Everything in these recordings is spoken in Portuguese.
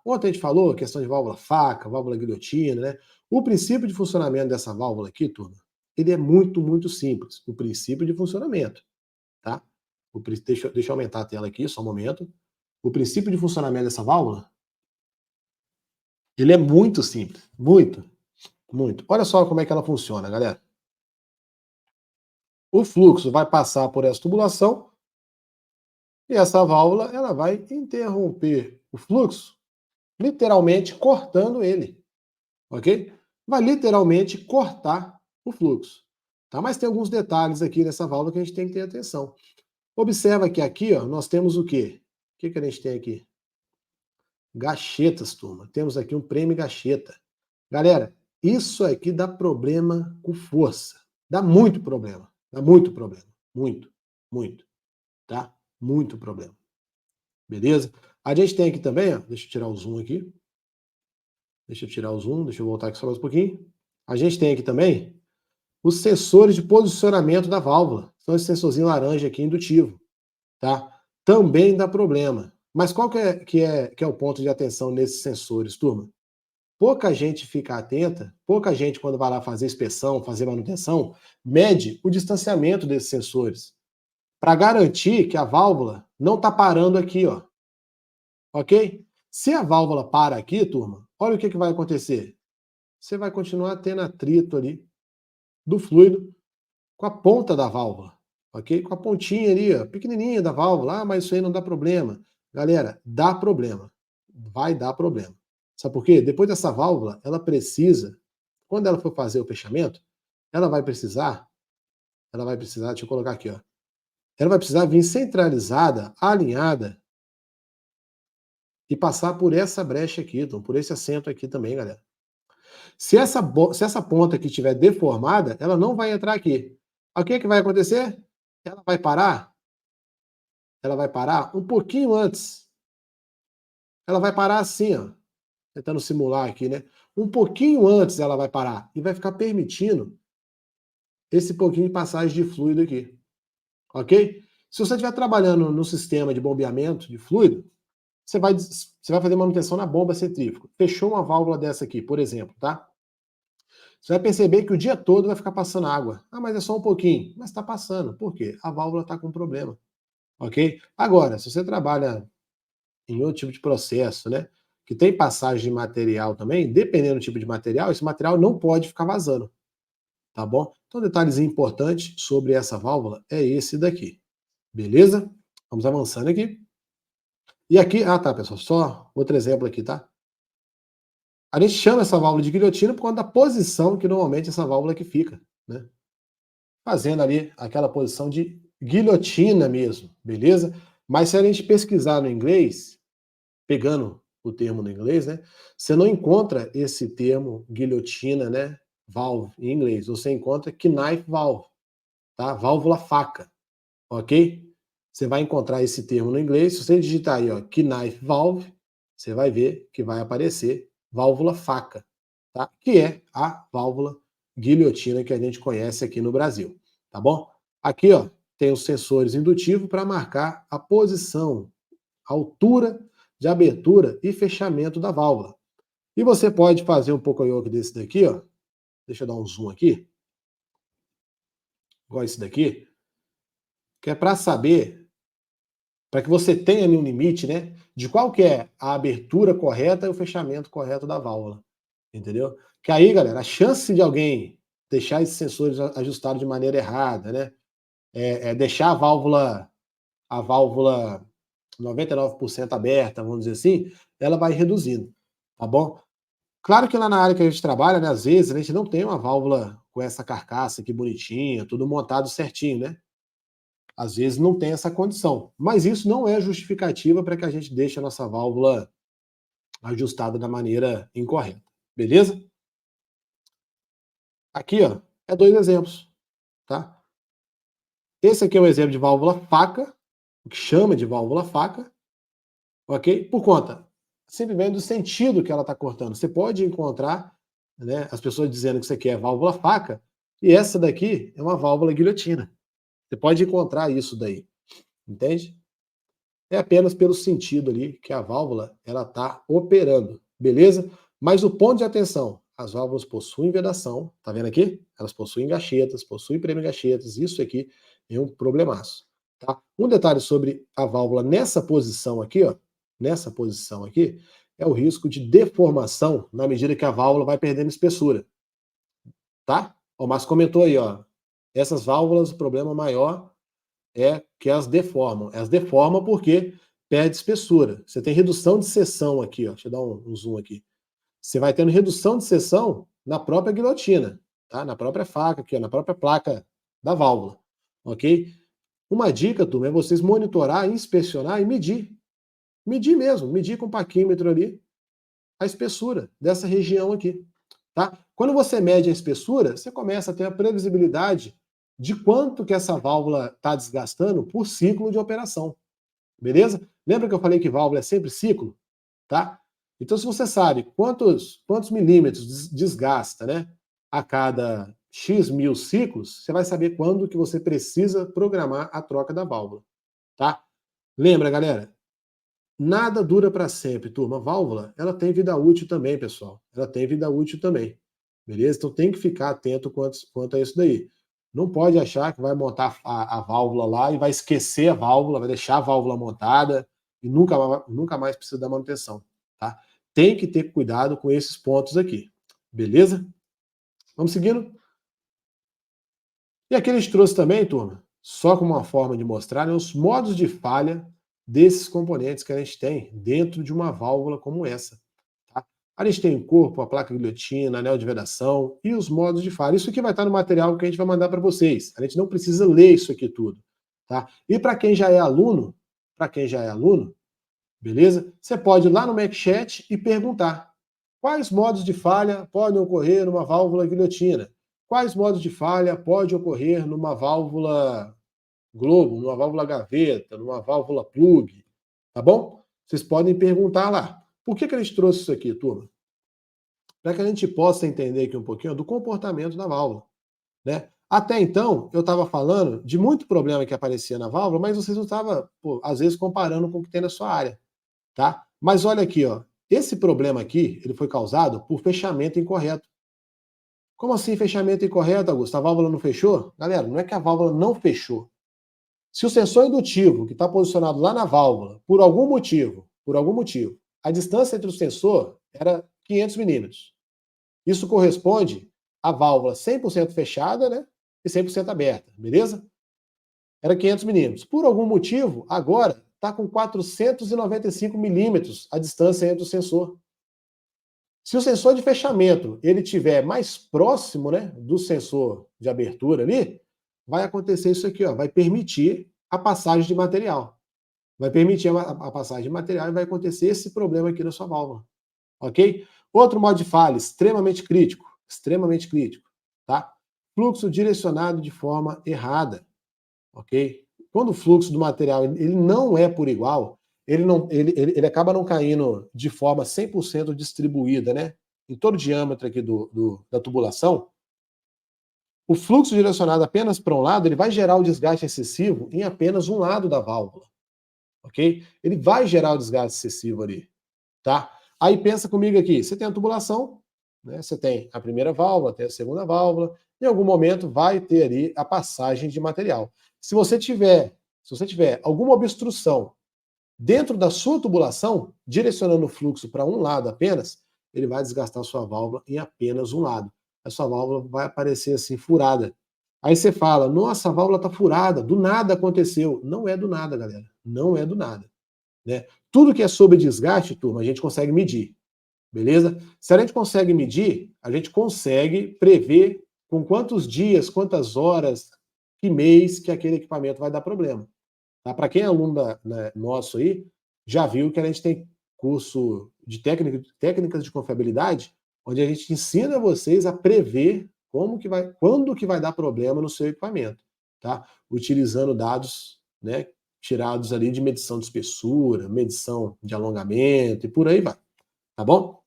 Ontem a gente falou questão de válvula faca, válvula guilhotina, né? O princípio de funcionamento dessa válvula aqui, turma, ele é muito, muito simples. O princípio de funcionamento, tá? Deixa eu aumentar a tela aqui, só um momento. O princípio de funcionamento dessa válvula, ele é muito simples. Muito, muito. Olha só como é que ela funciona, galera. O fluxo vai passar por essa tubulação e essa válvula ela vai interromper o fluxo, literalmente cortando ele, ok? Vai literalmente cortar o fluxo, tá? Mas tem alguns detalhes aqui nessa válvula que a gente tem que ter atenção. Observa que aqui, ó, nós temos o quê? O que a gente tem aqui? Gachetas, turma. Temos aqui um prêmio gacheta. Galera, isso aqui dá problema com força. Dá muito problema. Dá muito problema. Muito, muito, tá? Muito problema. Beleza? A gente tem aqui também, ó, deixa eu tirar o zoom aqui. Deixa eu tirar o zoom, deixa eu voltar aqui só mais um pouquinho. A gente tem aqui também os sensores de posicionamento da válvula. São esse sensorzinho laranja aqui indutivo, tá? Também dá problema. Mas qual que é o ponto de atenção nesses sensores, turma? Pouca gente fica atenta, pouca gente, quando vai lá fazer inspeção, fazer manutenção, mede o distanciamento desses sensores, para garantir que a válvula não está parando aqui, ó. Ok? Se a válvula para aqui, turma, olha o que vai acontecer. Você vai continuar tendo atrito ali do fluido com a ponta da válvula, ok? Com a pontinha ali, ó, pequenininha da válvula. Ah, mas isso aí não dá problema. Galera, dá problema. Vai dar problema. Sabe por quê? Depois dessa válvula, ela precisa, quando ela for fazer o fechamento, deixa eu colocar aqui, ó. Ela vai precisar vir centralizada, alinhada e passar por essa brecha aqui, então, por esse assento aqui também, galera. Se essa ponta aqui estiver deformada, ela não vai entrar aqui. O que vai acontecer? Ela vai parar? Ela vai parar um pouquinho antes. Ela vai parar assim, ó. Tentando simular aqui, né? Um pouquinho antes ela vai parar. E vai ficar permitindo esse pouquinho de passagem de fluido aqui. Ok? Se você estiver trabalhando no sistema de bombeamento de fluido, você vai fazer manutenção na bomba centrífuga. Fechou uma válvula dessa aqui, por exemplo, tá? Você vai perceber que o dia todo vai ficar passando água. Ah, mas é só um pouquinho. Mas está passando. Por quê? A válvula está com problema. Ok? Agora, se você trabalha em outro tipo de processo, né? Que tem passagem de material também, dependendo do tipo de material, esse material não pode ficar vazando. Tá bom? Então, detalhezinho importante sobre essa válvula é esse daqui. Beleza? Vamos avançando aqui. E aqui, tá, pessoal, só outro exemplo aqui, tá? A gente chama essa válvula de guilhotina por conta da posição que normalmente essa válvula aqui fica, né? Fazendo ali aquela posição de guilhotina mesmo, beleza? Mas se a gente pesquisar no inglês, pegando o termo no inglês, né? Você não encontra esse termo guilhotina, né? Valve em inglês. Você encontra knife valve, tá? Válvula faca, ok? Você vai encontrar esse termo no inglês. Se você digitar aí, ó, knife valve, você vai ver que vai aparecer válvula faca, tá? Que é a válvula guilhotina que a gente conhece aqui no Brasil, tá bom? Aqui, ó, tem os sensores indutivos para marcar a posição, a altura de abertura e fechamento da válvula. E você pode fazer um pouco desse daqui, ó. Deixa eu dar um zoom aqui. Igual esse daqui, que é para saber, para que você tenha ali um limite, né, de qual que é a abertura correta e o fechamento correto da válvula, entendeu? Que aí, galera, a chance de alguém deixar esses sensores ajustados de maneira errada, né, deixar a válvula 99% aberta, vamos dizer assim, ela vai reduzindo, tá bom? Claro que lá na área que a gente trabalha, né, às vezes a gente não tem uma válvula com essa carcaça aqui bonitinha, tudo montado certinho, né? Às vezes não tem essa condição. Mas isso não é justificativa para que a gente deixe a nossa válvula ajustada da maneira incorreta. Beleza? Aqui, ó, é dois exemplos, tá? Esse aqui é um exemplo de válvula faca, o que chama de válvula faca, ok? Por conta simplesmente do sentido que ela está cortando. Você pode encontrar, né, as pessoas dizendo que isso aqui é válvula faca, e essa daqui é uma válvula guilhotina. Você pode encontrar isso daí, entende? é apenas pelo sentido ali que a válvula ela está operando, beleza? Mas o ponto de atenção, as válvulas possuem vedação, tá vendo aqui? Elas possuem gachetas, possuem prêmio-gachetas, isso aqui é um problemaço, tá? Um detalhe sobre a válvula nessa posição aqui, ó, nessa posição aqui, é o risco de deformação na medida que a válvula vai perdendo espessura, tá? O Márcio comentou aí, ó, essas válvulas, o problema maior é que elas deformam. Elas deformam porque perde espessura. Você tem redução de seção aqui, ó. Deixa eu dar um zoom aqui. Você vai tendo redução de seção na própria guilhotina, tá? Na própria faca aqui, ó, na própria placa da válvula, ok? Uma dica, turma, é vocês monitorar, inspecionar e medir. Medir mesmo, medir com o paquímetro ali a espessura dessa região aqui, tá? Quando você mede a espessura, você começa a ter a previsibilidade de quanto que essa válvula está desgastando por ciclo de operação, beleza? Lembra que eu falei que válvula é sempre ciclo, tá? Então, se você sabe quantos milímetros desgasta, né, a cada X mil ciclos, você vai saber quando que você precisa programar a troca da válvula, tá? Lembra, galera, nada dura para sempre, turma. A válvula, ela tem vida útil também, pessoal. Ela tem vida útil também. Beleza? Então tem que ficar atento quanto a isso daí. Não pode achar que vai montar a válvula lá e vai esquecer a válvula, vai deixar a válvula montada e nunca mais precisa da manutenção, tá? Tem que ter cuidado com esses pontos aqui. Beleza? Vamos seguindo? E aqui eles trouxe também, turma, só como uma forma de mostrar, né, os modos de falha desses componentes que a gente tem dentro de uma válvula como essa. Tá? A gente tem o corpo, a placa guilhotina, anel de vedação e os modos de falha. Isso aqui vai estar no material que a gente vai mandar para vocês. A gente não precisa ler isso aqui tudo. Tá? E para quem já é aluno, beleza? Você pode ir lá no MacChat e perguntar quais modos de falha podem ocorrer numa válvula guilhotina. Quais modos de falha pode ocorrer numa válvula globo, numa válvula gaveta, numa válvula plug, tá bom? Vocês podem perguntar lá. Por que a gente trouxe isso aqui, turma? Para que a gente possa entender aqui um pouquinho do comportamento da válvula, né? Até então, eu estava falando de muito problema que aparecia na válvula, mas vocês não estavam, às vezes, comparando com o que tem na sua área, tá? Mas olha aqui, ó. Esse problema aqui, ele foi causado por fechamento incorreto. Como assim fechamento incorreto, Augusto? A válvula não fechou? Galera, não é que a válvula não fechou. Se o sensor indutivo, que está posicionado lá na válvula, por algum motivo, a distância entre o sensor era 500 milímetros. Isso corresponde à válvula 100% fechada, né, e 100% aberta, beleza? Era 500 milímetros. Por algum motivo, agora está com 495 milímetros a distância entre o sensor. Se o sensor de fechamento ele tiver mais próximo, né, do sensor de abertura ali, vai acontecer isso aqui, ó, vai permitir a passagem de material. Vai permitir a passagem de material e vai acontecer esse problema aqui na sua válvula. Ok? Outro modo de falha, extremamente crítico, tá? Fluxo direcionado de forma errada, ok? Quando o fluxo do material ele não é por igual, ele acaba não caindo de forma 100% distribuída, né? Em todo o diâmetro aqui da tubulação, o fluxo direcionado apenas para um lado, ele vai gerar o desgaste excessivo em apenas um lado da válvula, ok? Ele vai gerar o desgaste excessivo ali, tá? Aí pensa comigo aqui, você tem a tubulação, né? Você tem a primeira válvula, tem a segunda válvula, em algum momento vai ter ali a passagem de material. Se você tiver alguma obstrução dentro da sua tubulação, direcionando o fluxo para um lado apenas, ele vai desgastar a sua válvula em apenas um lado. A sua válvula vai aparecer assim, furada. Aí você fala, nossa, a válvula está furada, do nada aconteceu. Não é do nada, galera. Não é do nada. Né? Tudo que é sobre desgaste, turma, a gente consegue medir. Beleza? Se a gente consegue medir, a gente consegue prever com quantos dias, quantas horas, que mês que aquele equipamento vai dar problema. Tá? Para quem é aluno nosso aí, já viu que a gente tem curso de técnicas de confiabilidade, onde a gente ensina vocês a prever quando que vai dar problema no seu equipamento, tá? Utilizando dados, né, tirados ali de medição de espessura, medição de alongamento e por aí vai, tá bom?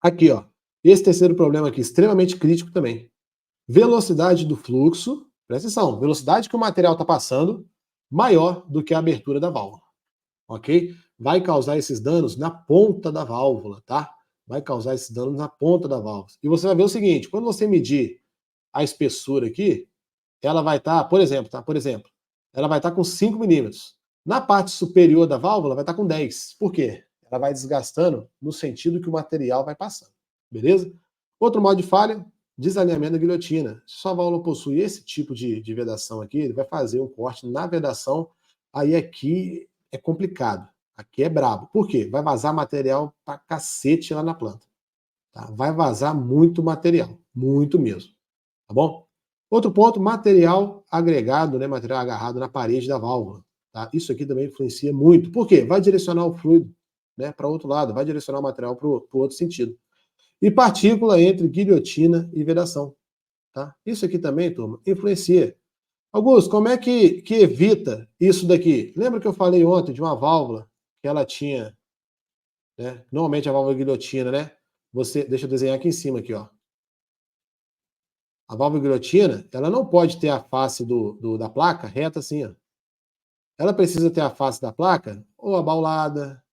Aqui, ó, esse terceiro problema aqui, extremamente crítico também. Velocidade do fluxo, presta atenção, velocidade que o material está passando, maior do que a abertura da válvula. ok? Vai causar esses danos na ponta da válvula, tá? Vai causar esses danos na ponta da válvula. E você vai ver o seguinte, quando você medir a espessura aqui, ela vai estar, por exemplo, tá? Por exemplo, ela vai estar com 5 milímetros. Na parte superior da válvula vai estar com 10. Por quê? Ela vai desgastando no sentido que o material vai passando. Beleza? Outro modo de falha, desalinhamento da guilhotina. Se sua válvula possui esse tipo de vedação aqui, ele vai fazer um corte na vedação. Aí aqui é complicado. Aqui é brabo. Por quê? Vai vazar material pra cacete lá na planta. Tá? Vai vazar muito material. Muito mesmo. Tá bom? Outro ponto, material agregado, né, material agarrado na parede da válvula. Tá? Isso aqui também influencia muito. Por quê? Vai direcionar o fluido, né, para o outro lado, vai direcionar o material para o outro sentido. E partícula entre guilhotina e vedação. Tá? Isso aqui também, turma, influencia. Augusto, como é que evita isso daqui? Lembra que eu falei ontem de uma válvula que ela tinha, né? Normalmente a válvula guilhotina, né? Deixa eu desenhar aqui em cima aqui, ó. A válvula guilhotina, ela não pode ter a face da placa reta assim, ó. Ela precisa ter a face da placa ou abaulada,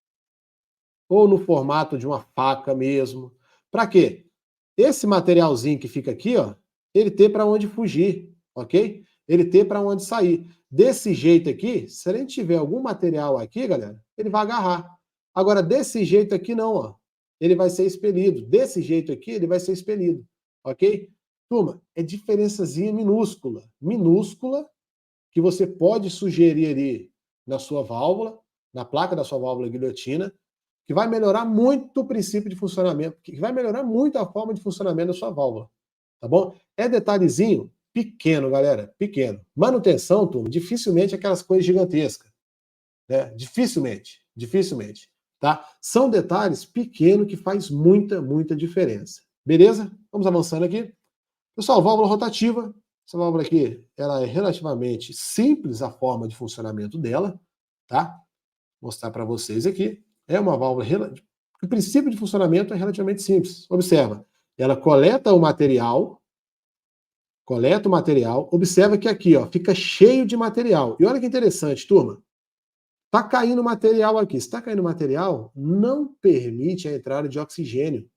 ou no formato de uma faca mesmo. Para quê? Esse materialzinho que fica aqui, ó, ele ter para onde fugir, ok? Ele ter para onde sair. Desse jeito aqui, se a gente tiver algum material aqui, galera, ele vai agarrar. Agora, desse jeito aqui não, ó. Ele vai ser expelido. Desse jeito aqui, ele vai ser expelido, ok? Turma, é diferençazinha minúscula. Minúscula, que você pode sugerir ali na sua válvula, na placa da sua válvula guilhotina, que vai melhorar muito o princípio de funcionamento, que vai melhorar muito a forma de funcionamento da sua válvula, tá bom? É detalhezinho pequeno, galera, pequeno. Manutenção, turma, dificilmente é aquelas coisas gigantescas, né? Dificilmente, tá? São detalhes pequenos que faz muita diferença. Beleza? Vamos avançando aqui. Pessoal, válvula rotativa. Essa válvula aqui, ela é relativamente simples a forma de funcionamento dela, tá? Vou mostrar para vocês aqui. É uma válvula, o princípio de funcionamento é relativamente simples. Observa, ela coleta o material, observa que aqui, ó, fica cheio de material. E olha que interessante, turma. Tá caindo material aqui. Se tá caindo material, não permite a entrada de oxigênio,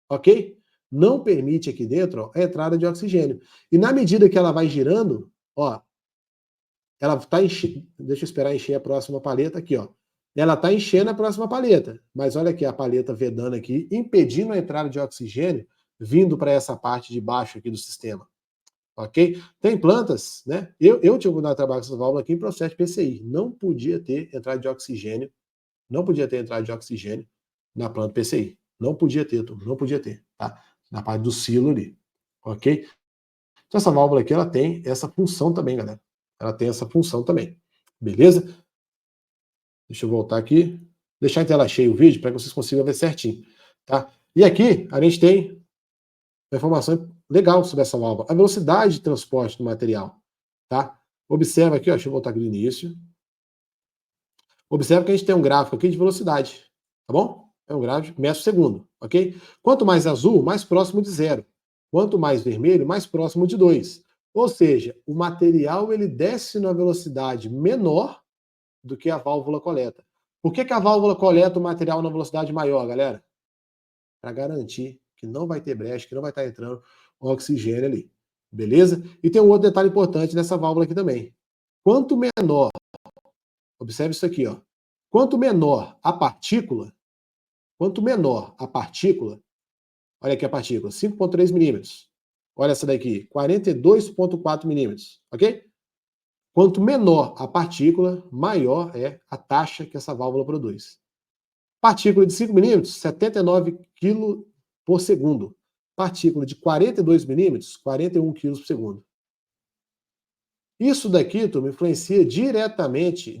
ok? Não permite aqui dentro, ó, a entrada de oxigênio. E na medida que ela vai girando, ó, ela está enchendo. Deixa eu esperar encher a próxima paleta aqui, ó. Ela está enchendo a próxima paleta. Mas olha aqui a paleta vedando aqui, impedindo a entrada de oxigênio vindo para essa parte de baixo aqui do sistema. Ok? Tem plantas, né? Eu tinha que trabalhar com essa válvula aqui em processo de PCI. Não podia ter entrada de oxigênio. Não podia ter entrada de oxigênio na planta PCI. Não podia ter, turma. Não podia ter, tá? Na parte do silo ali. Ok? Então essa válvula aqui, ela tem essa função também, galera. Ela tem essa função também. Beleza? Deixa eu voltar aqui. Deixar em tela cheia o vídeo para que vocês consigam ver certinho. Tá? E aqui a gente tem uma informação legal sobre essa válvula. A velocidade de transporte do material. Tá? Observa aqui, ó, deixa eu voltar aqui no início. Observa que a gente tem um gráfico aqui de velocidade. Tá bom? É um gráfico metro por segundo. Ok? Quanto mais azul, mais próximo de zero. Quanto mais vermelho, mais próximo de 2. Ou seja, o material ele desce numa velocidade menor do que a válvula coleta. Por que a válvula coleta o material na velocidade maior, galera? Para garantir que não vai ter brecha, que não vai estar entrando oxigênio ali. Beleza? E tem um outro detalhe importante nessa válvula aqui também. Quanto menor, observe isso aqui, ó. Quanto menor a partícula, olha aqui a partícula, 5,3 milímetros. Olha essa daqui, 42,4 milímetros, ok? Quanto menor a partícula, maior é a taxa que essa válvula produz. Partícula de 5 milímetros, 79 kg por segundo. Partícula de 42 milímetros, 41 kg por segundo. Isso daqui, turma, influencia diretamente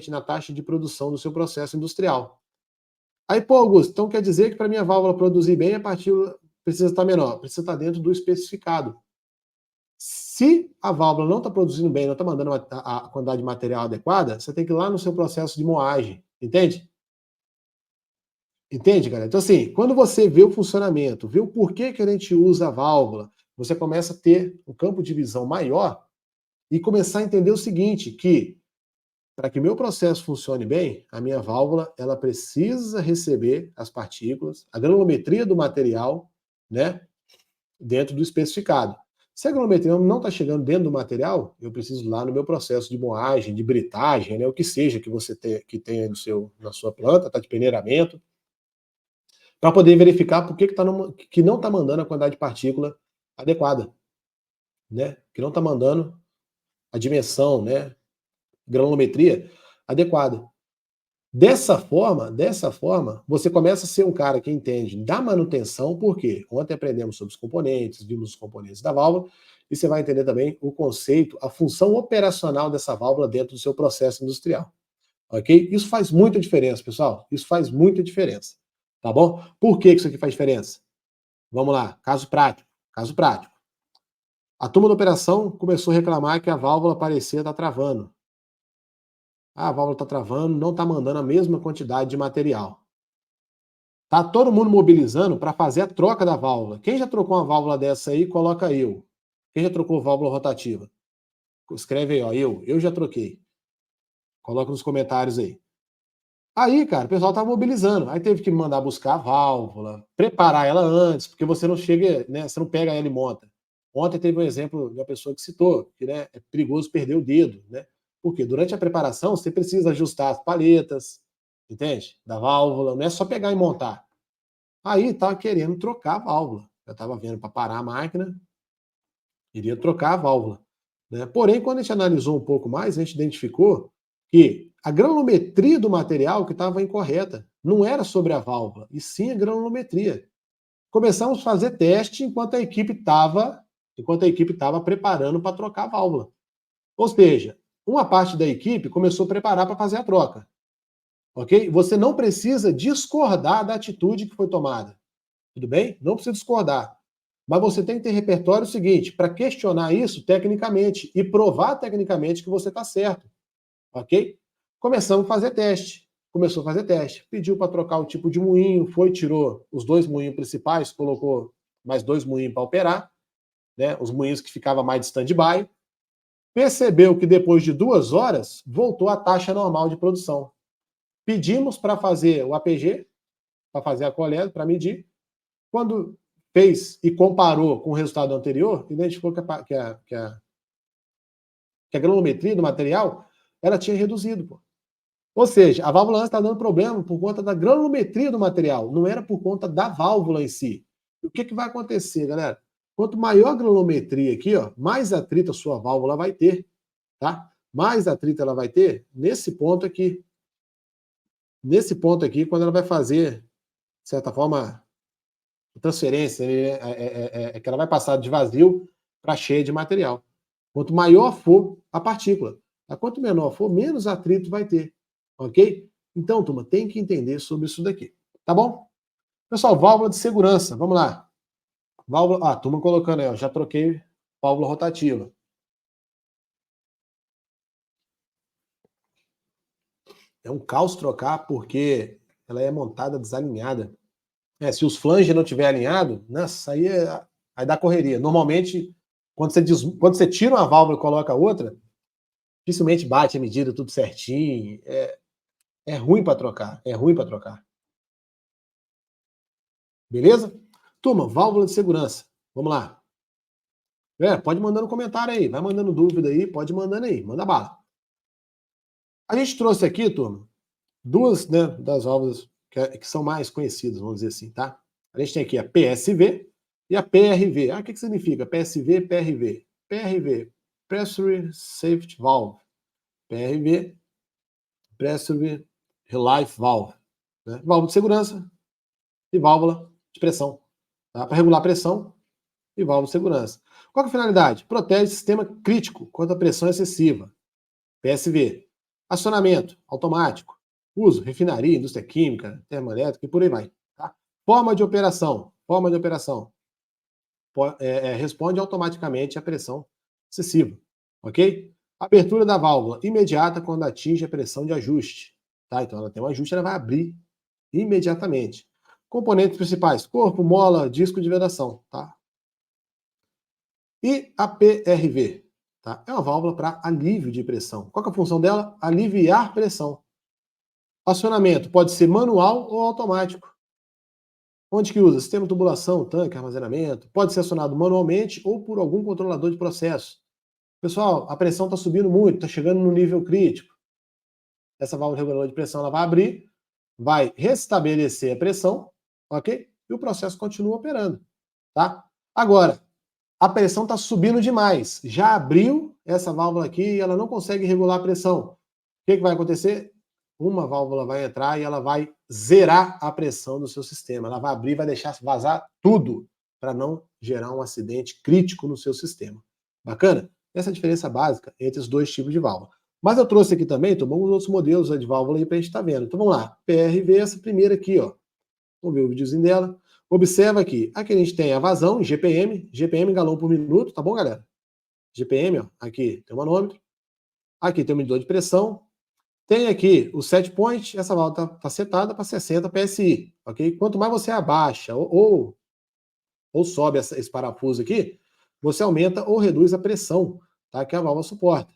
na taxa de produção do seu processo industrial. Aí, pô, Augusto, então quer dizer que para minha válvula produzir bem, a partícula precisa estar menor, precisa estar dentro do especificado. Se a válvula não está produzindo bem, não está mandando a quantidade de material adequada, você tem que ir lá no seu processo de moagem, entende? Entende, galera? Então, assim, quando você vê o funcionamento, vê o porquê que a gente usa a válvula, você começa a ter um campo de visão maior e começar a entender o seguinte, que para que meu processo funcione bem, a minha válvula ela precisa receber as partículas, a granulometria do material, né, dentro do especificado. Se a granulometria não está chegando dentro do material, eu preciso ir lá no meu processo de moagem, de britagem, né, o que seja que você tenha na sua planta, tá, de peneiramento, para poder verificar por que não está mandando a quantidade de partícula adequada, né, que não está mandando a dimensão, né, granulometria adequada. Dessa forma, você começa a ser um cara que entende da manutenção, porque ontem aprendemos sobre os componentes, vimos os componentes da válvula, e você vai entender também o conceito, a função operacional dessa válvula dentro do seu processo industrial, ok? Isso faz muita diferença, pessoal, isso faz muita diferença, tá bom? Por que isso aqui faz diferença? Vamos lá, caso prático, caso prático. A turma da operação começou a reclamar que a válvula parecia estar travando. Ah, a válvula está travando, não está mandando a mesma quantidade de material. Tá todo mundo mobilizando para fazer a troca da válvula. Quem já trocou uma válvula dessa aí, coloca eu. Quem já trocou válvula rotativa? Escreve aí, ó, eu já troquei. Coloca nos comentários aí. Aí, cara, o pessoal tá mobilizando. Aí teve que mandar buscar a válvula, preparar ela antes, porque você não chega, né, você não pega ela e monta. Ontem teve um exemplo de uma pessoa que citou que, né, é perigoso perder o dedo, né? Porque durante a preparação você precisa ajustar as paletas, entende? Da válvula, não é só pegar e montar. Aí estava querendo trocar a válvula. Eu estava vendo para parar a máquina, iria trocar a válvula, né? Porém, quando a gente analisou um pouco mais, a gente identificou que a granulometria do material que estava incorreta. Não era sobre a válvula, e sim a granulometria. Começamos a fazer teste enquanto a equipe estava preparando para trocar a válvula. Ou seja, uma parte da equipe começou a preparar para fazer a troca. Ok? Você não precisa discordar da atitude que foi tomada. Tudo bem? Não precisa discordar. Mas você tem que ter repertório seguinte, para questionar isso tecnicamente e provar tecnicamente que você está certo. Ok? Começamos a fazer teste. Começou a fazer teste. Pediu para trocar o tipo de moinho, foi, tirou os dois moinhos principais, colocou mais dois moinhos para operar, né? Os moinhos que ficavam mais de stand-by. Percebeu que depois de 2 horas, voltou à taxa normal de produção. Pedimos para fazer o APG, para fazer a coleta, para medir. Quando fez e comparou com o resultado anterior, identificou que a granulometria do material ela tinha reduzido. Pô. Ou seja, a válvula está dando problema por conta da granulometria do material, não era por conta da válvula em si. E o que vai acontecer, galera? Quanto maior a granulometria aqui, ó, mais atrito a sua válvula vai ter, tá? Mais atrito ela vai ter nesse ponto aqui. Nesse ponto aqui, quando ela vai fazer, de certa forma, transferência, é que ela vai passar de vazio para cheia de material. Quanto maior for a partícula, quanto menor for, menos atrito vai ter, ok? Então, turma, tem que entender sobre isso daqui, tá bom? Pessoal, válvula de segurança, vamos lá. Válvula, turma colocando aí, ó, já troquei válvula rotativa. É um caos trocar porque ela é montada desalinhada. Se os flanges não estiver alinhado, nossa, aí dá correria. Normalmente, quando você tira uma válvula e coloca outra, dificilmente bate a medida tudo certinho. É ruim para trocar, é ruim para trocar. Beleza? Turma, válvula de segurança. Vamos lá. Pode mandar no comentário aí, vai mandando dúvida aí, pode mandando aí, manda bala. A gente trouxe aqui, turma, duas, né, das válvulas que são mais conhecidas, vamos dizer assim, tá? A gente tem aqui a PSV e a PRV. O que significa PSV e PRV? PRV, Pressure Safety Valve. PRV, Pressure Relief Valve. Né? Válvula de segurança e válvula de pressão. Tá? Para regular a pressão e válvula de segurança. Qual é a finalidade? Protege o sistema crítico contra a pressão excessiva. PSV. Acionamento automático. Uso, refinaria, indústria química, termoelétrica e por aí vai. Tá? Forma de operação. Forma de operação. Responde automaticamente à pressão excessiva. Ok? Abertura da válvula imediata quando atinge a pressão de ajuste. Tá? Então ela tem um ajuste, ela vai abrir imediatamente. Componentes principais: corpo, mola, disco de vedação. Tá? E a PRV. tá? É uma válvula para alívio de pressão. Qual que é a função dela? Aliviar pressão. Acionamento pode ser manual ou automático. Onde que usa? Sistema de tubulação, tanque, armazenamento. Pode ser acionado manualmente ou por algum controlador de processo. Pessoal, a pressão está subindo muito, está chegando no nível crítico. Essa válvula reguladora de pressão ela vai abrir, vai restabelecer a pressão, ok? E o processo continua operando, tá? Agora, a pressão está subindo demais. Já abriu essa válvula aqui e ela não consegue regular a pressão. O que vai acontecer? Uma válvula vai entrar e ela vai zerar a pressão do seu sistema. Ela vai abrir e vai deixar vazar tudo para não gerar um acidente crítico no seu sistema. Bacana? Essa é a diferença básica entre os dois tipos de válvula. Mas eu trouxe aqui também, tomamos outros modelos de válvula aí para a gente estar vendo. Então vamos lá. PRV, essa primeira aqui, ó. Vamos ver o videozinho dela. Observa aqui. Aqui a gente tem a vazão em GPM, GPM galão por minuto, tá bom, galera? GPM, ó. Aqui tem o manômetro. Aqui tem o medidor de pressão. Tem aqui o set point, essa válvula está setada para 60 PSI, ok? Quanto mais você abaixa ou sobe esse parafuso aqui, você aumenta ou reduz a pressão, tá? Que a válvula suporta,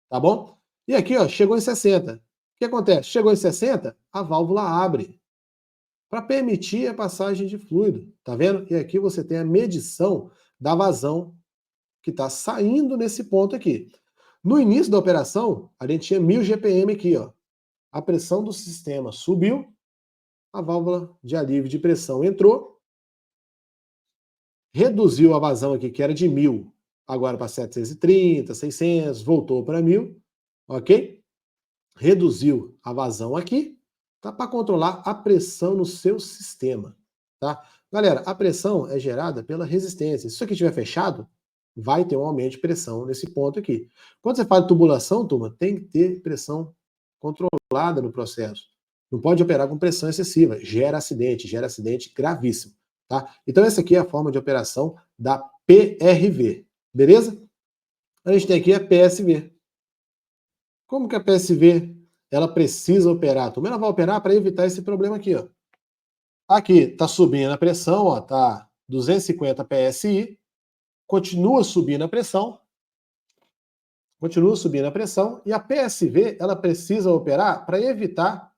tá bom? E aqui, ó, chegou em 60. O que acontece? Chegou em 60, a válvula abre para permitir a passagem de fluido, tá vendo? E aqui você tem a medição da vazão que está saindo nesse ponto aqui. No início da operação, a gente tinha 1000 GPM aqui, ó. A pressão do sistema subiu, a válvula de alívio de pressão entrou, reduziu a vazão aqui, que era de 1000, agora para 730, 600, voltou para 1000, ok? Reduziu a vazão aqui, tá? Para controlar a pressão no seu sistema, tá? Galera, a pressão é gerada pela resistência. Se isso aqui estiver fechado, vai ter um aumento de pressão nesse ponto aqui. Quando você fala de tubulação, turma, tem que ter pressão controlada no processo. Não pode operar com pressão excessiva, gera acidente gravíssimo, tá? Então essa aqui é a forma de operação da PRV, beleza? A gente tem aqui a PSV. Como que a PSV ela precisa operar? Turma, ela vai operar para evitar esse problema aqui, ó. Aqui está subindo a pressão, ó, tá 250 PSI, continua subindo a pressão, e a PSV ela precisa operar para evitar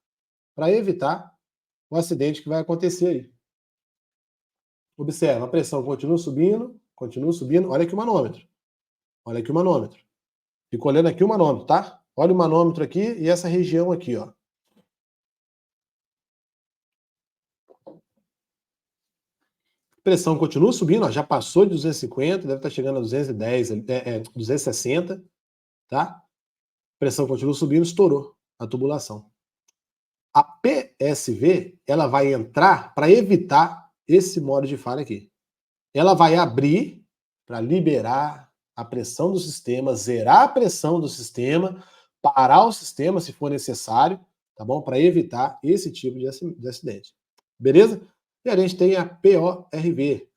o acidente que vai acontecer aí. Observa, a pressão continua subindo, olha aqui o manômetro. Olha aqui o manômetro. Fico olhando aqui o manômetro, tá? Olha o manômetro aqui e essa região aqui, ó. Pressão continua subindo, ó, já passou de 250, deve estar chegando a 210, 260, tá? Pressão continua subindo, estourou a tubulação. A PSV, ela vai entrar para evitar esse modo de falha aqui. Ela vai abrir para liberar a pressão do sistema, zerar a pressão do sistema, parar o sistema se for necessário, tá bom? Para evitar esse tipo de acidente. Beleza? E a gente tem a PORV.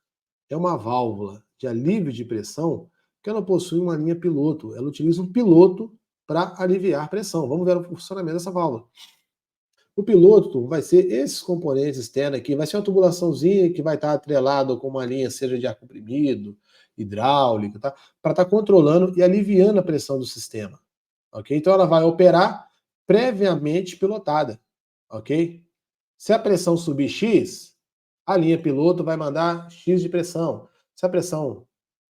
É uma válvula de alívio de pressão que ela possui uma linha piloto. Ela utiliza um piloto para aliviar pressão. Vamos ver o funcionamento dessa válvula. O piloto vai ser esses componentes externos aqui, vai ser uma tubulaçãozinha que vai estar atrelada com uma linha, seja de ar comprimido, hidráulica, tá? Para estar controlando e aliviando a pressão do sistema, ok? Então ela vai operar previamente pilotada, ok? Se a pressão subir X, a linha piloto vai mandar X de pressão. Se a pressão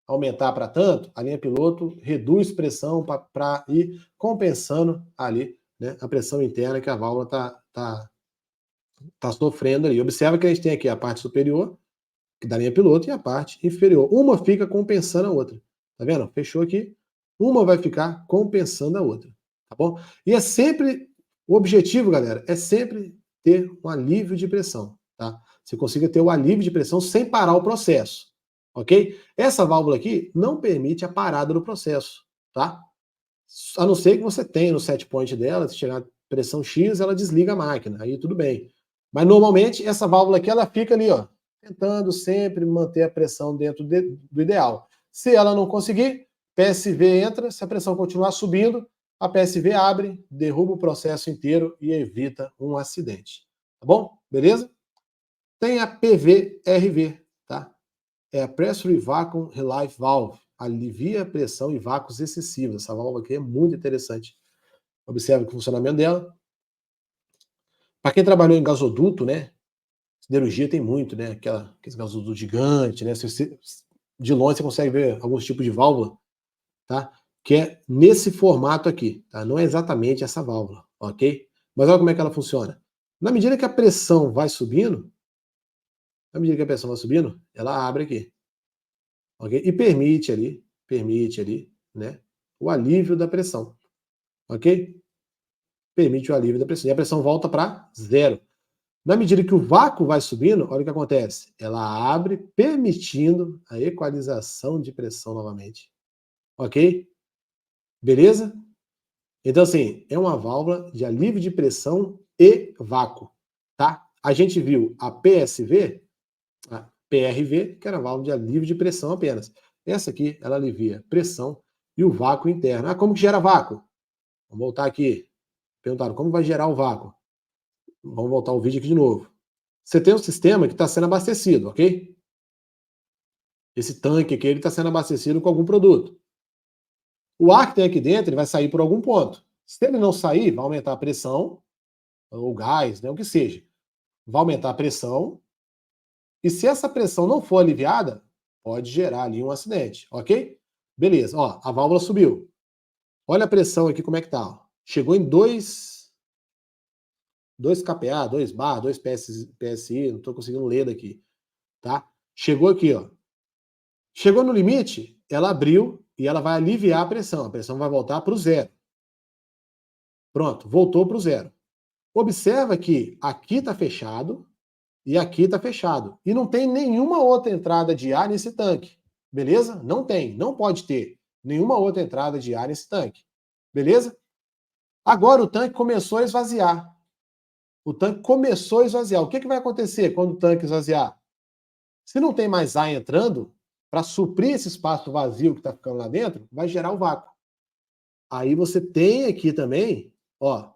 aumentar para tanto, a linha piloto reduz pressão para ir compensando ali, né, a pressão interna que a válvula tá sofrendo ali. Observa que a gente tem aqui a parte superior da linha piloto e a parte inferior. Uma fica compensando a outra. Tá vendo? Fechou aqui. Uma vai ficar compensando a outra. Tá bom? E é sempre, o objetivo, galera, é sempre ter um alívio de pressão. Tá? Você consiga ter o alívio de pressão sem parar o processo. Ok? Essa válvula aqui não permite a parada do processo. Tá? A não ser que você tenha no set point dela, se chegar a pressão X, ela desliga a máquina. Aí tudo bem. Mas normalmente essa válvula aqui, ela fica ali, ó, tentando sempre manter a pressão dentro do ideal. Se ela não conseguir, PSV entra, se a pressão continuar subindo, a PSV abre, derruba o processo inteiro e evita um acidente. Tá bom? Beleza? Tem a PVRV, tá? É a Pressure Vacuum Relief Valve. alivia a pressão e vácuos excessivos. Essa válvula aqui é muito interessante. Observe o funcionamento dela. Para quem trabalhou em gasoduto, né? Siderurgia tem muito, né? Aqueles gasodutos gigantes, né? De longe você consegue ver alguns tipos de válvula, tá? Que é nesse formato aqui, tá? Não é exatamente essa válvula, ok? Mas olha como é que ela funciona. Na medida que a pressão vai subindo, ela abre aqui, ok? E permite ali, né? O alívio da pressão, ok? Permite o alívio da pressão. E a pressão volta para zero. Na medida que o vácuo vai subindo, olha o que acontece. Ela abre, permitindo a equalização de pressão novamente. Ok? Beleza? Então, assim, é uma válvula de alívio de pressão e vácuo. Tá? A gente viu a PSV, a PRV, que era a válvula de alívio de pressão apenas. Essa aqui, ela alivia pressão e o vácuo interno. Ah, como que gera vácuo? Vamos voltar aqui. Perguntaram, como vai gerar o vácuo? Vamos voltar o vídeo aqui de novo. Você tem um sistema que está sendo abastecido, ok? Esse tanque aqui está sendo abastecido com algum produto. O ar que tem aqui dentro ele vai sair por algum ponto. Se ele não sair, vai aumentar a pressão, ou gás, né, o que seja. Vai aumentar a pressão, e se essa pressão não for aliviada, pode gerar ali um acidente, ok? Beleza, ó, a válvula subiu. Olha a pressão aqui como é que tá. Ó. Chegou em 2 kPa, 2 bar, 2 PSI, não estou conseguindo ler daqui, tá? Chegou aqui, ó. Chegou no limite, ela abriu e ela vai aliviar a pressão vai voltar para o zero. Pronto, voltou para o zero. Observa que aqui está fechado e aqui está fechado. E não tem nenhuma outra entrada de ar nesse tanque. Beleza? Não tem, não pode ter nenhuma outra entrada de ar nesse tanque. Beleza? Agora o tanque começou a esvaziar. O tanque começou a esvaziar. O que vai acontecer quando o tanque esvaziar? Se não tem mais ar entrando, para suprir esse espaço vazio que está ficando lá dentro, vai gerar o vácuo. Aí você tem aqui também, ó,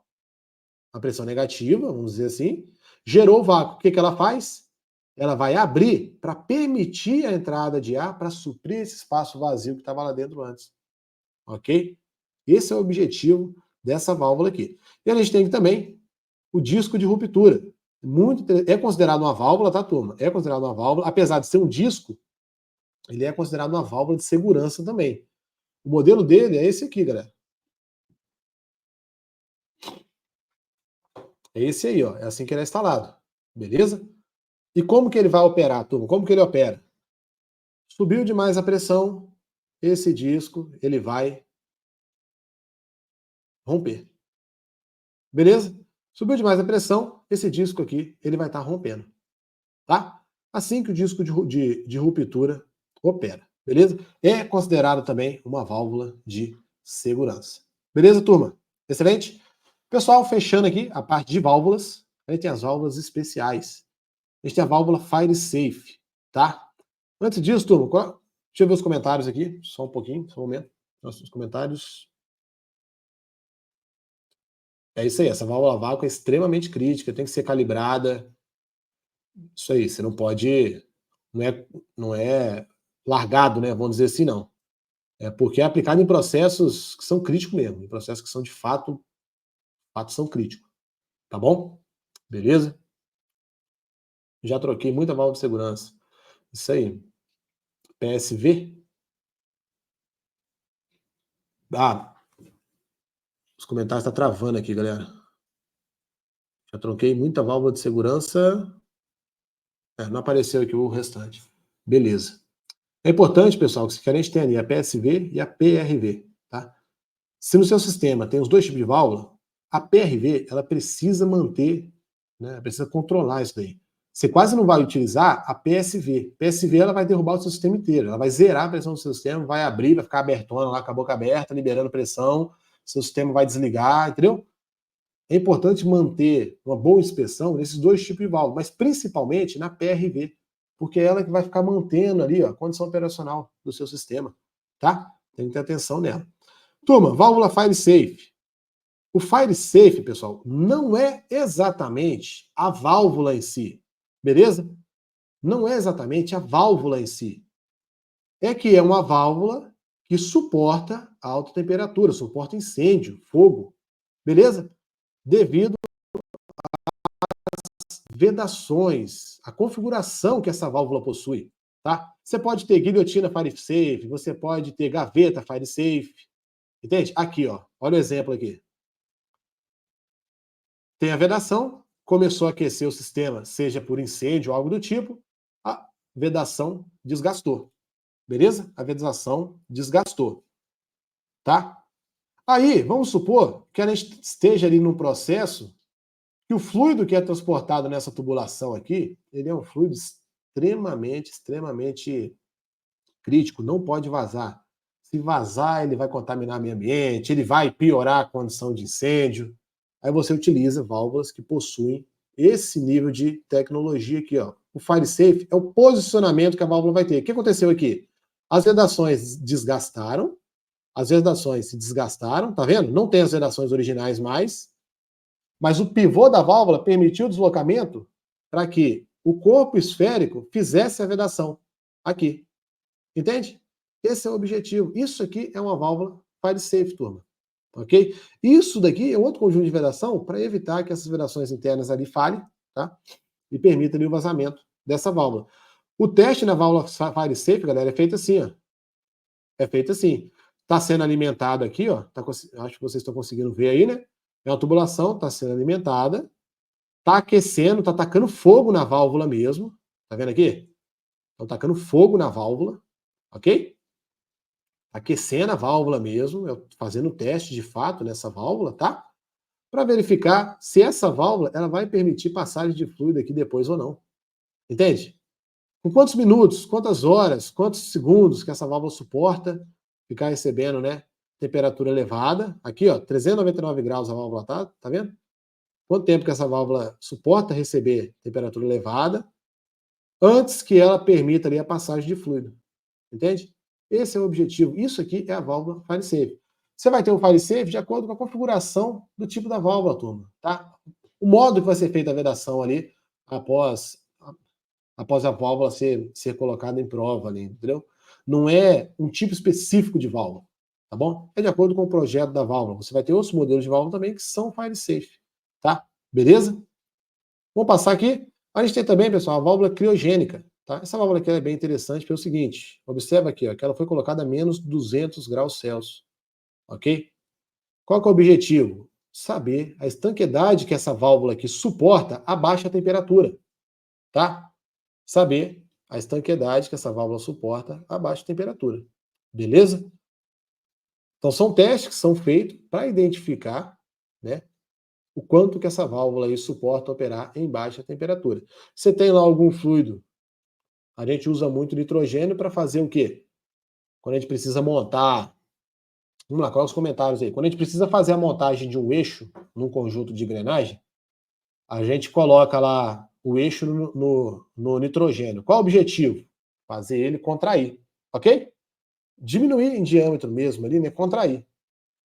a pressão negativa, vamos dizer assim, gerou o vácuo. O que ela faz? Ela vai abrir para permitir a entrada de ar para suprir esse espaço vazio que estava lá dentro antes. Ok? Esse é o objetivo dessa válvula aqui. E a gente tem também o disco de ruptura. É considerado uma válvula, tá, turma? É considerado uma válvula, apesar de ser um disco, ele é considerado uma válvula de segurança também. O modelo dele é esse aqui, galera. É esse aí, ó. É assim que ele é instalado. Beleza? E como que ele vai operar, turma? Como que ele opera? Subiu demais a pressão, esse disco ele vai romper. Beleza? Subiu demais a pressão, esse disco aqui ele vai estar rompendo. Tá? Assim que o disco de ruptura opera. Beleza? É considerado também uma válvula de segurança. Beleza, turma? Excelente? Pessoal, fechando aqui a parte de válvulas, a gente tem as válvulas especiais. A gente tem a válvula Fire Safe, tá? Antes disso, turma, deixa eu ver os comentários aqui, só um pouquinho, só um momento. Nossos comentários. É isso aí, essa válvula vácuo é extremamente crítica, tem que ser calibrada. Isso aí, você não pode, não é largado, né? Vamos dizer assim, não. É porque é aplicado em processos que são críticos mesmo, em processos que são de fato são críticos. Tá bom? Beleza? Já troquei muita válvula de segurança. Isso aí. PSV. Ah, os comentários estão travando aqui, galera. Já troquei muita válvula de segurança. Não apareceu aqui o restante. Beleza. É importante, pessoal, que a gente tenha ali a PSV e a PRV. Tá? Se no seu sistema tem os dois tipos de válvula, a PRV ela precisa manter, né, precisa controlar isso daí. Você quase não vai utilizar a PSV. PSV ela vai derrubar o seu sistema inteiro. Ela vai zerar a pressão do seu sistema, vai abrir, vai ficar abertona lá com a boca aberta, liberando pressão. Seu sistema vai desligar, entendeu? É importante manter uma boa inspeção nesses dois tipos de válvula, mas principalmente na PRV, porque é ela que vai ficar mantendo ali ó, a condição operacional do seu sistema, tá? Tem que ter atenção nela. Turma, válvula Fire Safe. O Fire Safe, pessoal, não é exatamente a válvula em si, beleza? Não é exatamente a válvula em si. É que é uma válvula que suporta alta temperatura, suporta incêndio, fogo, beleza? Devido às vedações, a configuração que essa válvula possui, tá? Você pode ter guilhotina FireSafe, você pode ter gaveta FireSafe, entende? Aqui, ó, olha o exemplo aqui. Tem a vedação, começou a aquecer o sistema, seja por incêndio ou algo do tipo, a vedação desgastou, beleza? A vedação desgastou, tá? Aí, vamos supor que a gente esteja ali num processo que o fluido que é transportado nessa tubulação aqui, ele é um fluido extremamente crítico, não pode vazar. Se vazar, ele vai contaminar meio ambiente, ele vai piorar a condição de incêndio. Aí você utiliza válvulas que possuem esse nível de tecnologia aqui, ó. O FireSafe é o posicionamento que a válvula vai ter. O que aconteceu aqui? As vedações desgastaram, as vedações se desgastaram, tá vendo? Não tem as vedações originais mais, mas o pivô da válvula permitiu o deslocamento para que o corpo esférico fizesse a vedação aqui. Entende? Esse é o objetivo. Isso aqui é uma válvula FireSafe, turma. Ok? Isso daqui é um outro conjunto de vedação para evitar que essas vedações internas ali falhem, tá? E permita ali o vazamento dessa válvula. O teste na válvula FireSafe, galera, é feito assim, ó. É feito assim. Está sendo alimentado aqui, ó. Acho que vocês estão conseguindo ver aí, né? É uma tubulação, está sendo alimentada, está aquecendo, está tacando fogo na válvula mesmo. Tá vendo aqui? Estão tacando fogo na válvula, ok? Aquecendo a válvula mesmo, fazendo o teste de fato nessa válvula, tá? Para verificar se essa válvula ela vai permitir passagem de fluido aqui depois ou não. Entende? Com quantos minutos, quantas horas, quantos segundos que essa válvula suporta ficar recebendo, né, temperatura elevada. Aqui, ó, 399 graus a válvula tá vendo? Quanto tempo que essa válvula suporta receber temperatura elevada antes que ela permita ali a passagem de fluido. Entende? Esse é o objetivo. Isso aqui é a válvula FireSafe. Você vai ter um FireSafe de acordo com a configuração do tipo da válvula, turma, tá? O modo que vai ser feita a vedação ali após a válvula ser colocada em prova ali, entendeu? Não é um tipo específico de válvula, tá bom? É de acordo com o projeto da válvula. Você vai ter outros modelos de válvula também que são FireSafe, tá? Beleza? Vamos passar aqui. A gente tem também, pessoal, a válvula criogênica. Tá? Essa válvula aqui é bem interessante pelo seguinte, observa aqui, ó, que ela foi colocada a menos 200 graus Celsius, ok? Qual que é o objetivo? Saber a estanqueidade que essa válvula aqui suporta a baixa temperatura, tá? Saber a estanqueidade que essa válvula suporta a baixa temperatura, beleza? Então são testes que são feitos para identificar, né, o quanto que essa válvula aí suporta operar em baixa temperatura. Você tem lá algum fluido, a gente usa muito nitrogênio para fazer o quê? Quando a gente precisa montar, vamos lá, qual é os comentários aí? Quando a gente precisa fazer a montagem de um eixo num conjunto de engrenagem, a gente coloca lá o eixo no nitrogênio. Qual é o objetivo? Fazer ele contrair, ok? Diminuir em diâmetro mesmo ali, né? Contrair.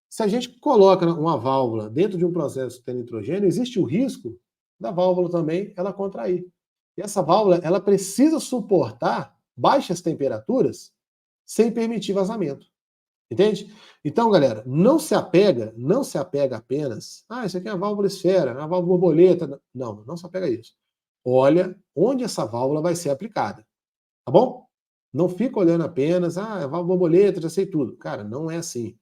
Se a gente coloca uma válvula dentro de um processo que tem nitrogênio, existe o risco da válvula também ela contrair. E essa válvula, ela precisa suportar baixas temperaturas sem permitir vazamento. Entende? Então, galera, não se apega apenas, isso aqui é uma válvula esfera, uma válvula borboleta. Não, não se apega a isso. Olha onde essa válvula vai ser aplicada, tá bom? Não fica olhando apenas, é válvula borboleta, já sei tudo. Cara, não é assim.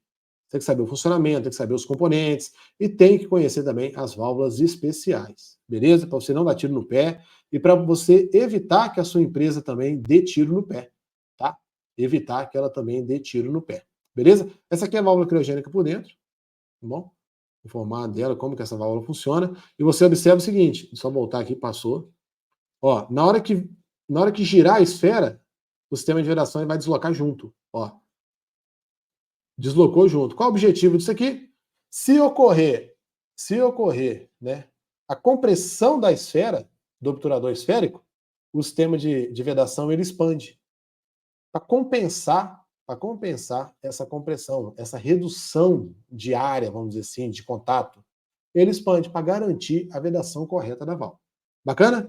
Tem que saber o funcionamento, tem que saber os componentes e tem que conhecer também as válvulas especiais, beleza? Para você não dar tiro no pé e para você evitar que a sua empresa também dê tiro no pé, tá? Evitar que ela também dê tiro no pé, beleza? Essa aqui é a válvula criogênica por dentro, tá bom? Informar dela como que essa válvula funciona e você observa o seguinte, só voltar aqui, passou. Ó, na hora que girar a esfera, o sistema de geração vai deslocar junto, ó. Deslocou junto. Qual o objetivo disso aqui? Se ocorrer, né, a compressão da esfera, do obturador esférico, o sistema de vedação ele expande. Para compensar essa compressão, essa redução de área, vamos dizer assim, de contato, ele expande para garantir a vedação correta da válvula. Bacana?